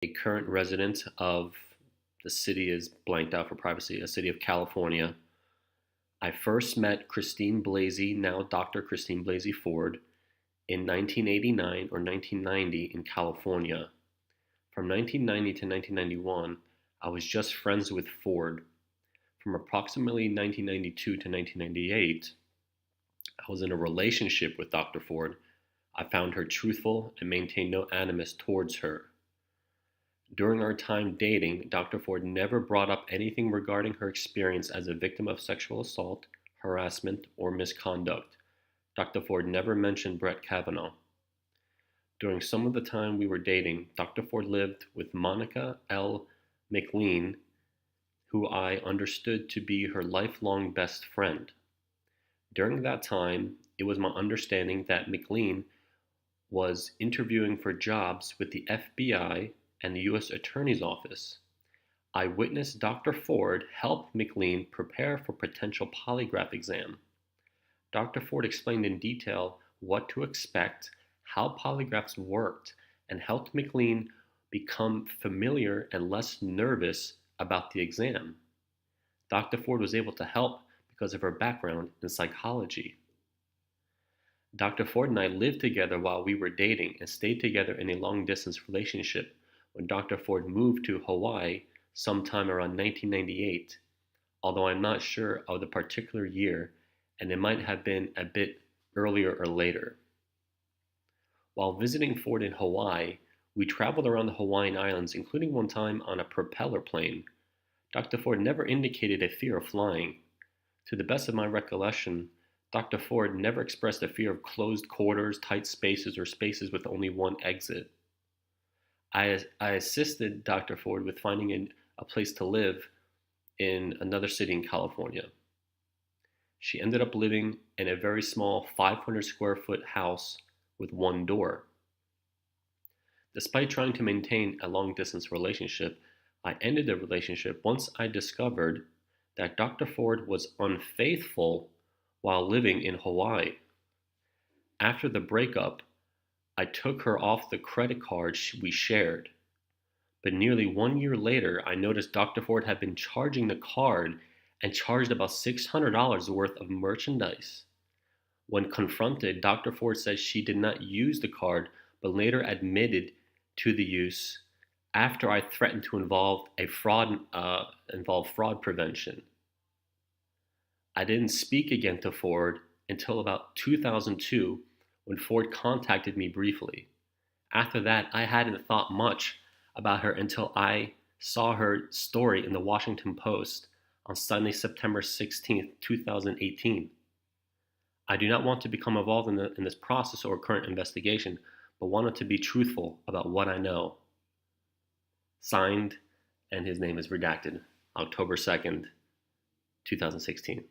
a current resident of the city is blanked out for privacy, a city of California. I first met Christine Blasey, now Dr. Christine Blasey Ford, in 1989 or 1990 in California. From 1990 to 1991, I was just friends with Ford. From approximately 1992 to 1998, I was in a relationship with Dr. Ford. I found her truthful and maintained no animus towards her. During our time dating, Dr. Ford never brought up anything regarding her experience as a victim of sexual assault, harassment, or misconduct. Dr. Ford never mentioned Brett Kavanaugh. During some of the time we were dating, Dr. Ford lived with Monica L. McLean, who I understood to be her lifelong best friend. During that time, it was my understanding that McLean was interviewing for jobs with the FBI and the U.S. Attorney's Office. I witnessed Dr. Ford help McLean prepare for potential polygraph exam. Dr. Ford explained in detail what to expect, how polygraphs worked, and helped McLean become familiar and less nervous about the exam. Dr. Ford was able to help because of her background in psychology. Dr. Ford and I lived together while we were dating and stayed together in a long-distance relationship when Dr. Ford moved to Hawaii sometime around 1998, although I'm not sure of the particular year, and it might have been a bit earlier or later. While visiting Ford in Hawaii, we traveled around the Hawaiian Islands, including one time on a propeller plane. Dr. Ford never indicated a fear of flying. To the best of my recollection, Dr. Ford never expressed a fear of closed quarters, tight spaces, or spaces with only one exit. I assisted Dr. Ford with finding a place to live in another city in California. She ended up living in a very small 500 square foot house with one door. Despite trying to maintain a long distance relationship, I ended the relationship once I discovered that Dr. Ford was unfaithful while living in Hawaii. After the breakup, I took her off the credit card we shared. But nearly 1 year later, I noticed Dr. Ford had been charging the card and charged about $600 worth of merchandise. When confronted, Dr. Ford said she did not use the card, but later admitted to the use after I threatened to involve fraud prevention. I didn't speak again to Ford until about 2002 when Ford contacted me briefly. After that, I hadn't thought much about her until I saw her story in the Washington Post on Sunday, September 16th, 2018. I do not want to become involved in this process or current investigation, but wanted to be truthful about what I know. Signed, and his name is redacted, October 2nd, 2016.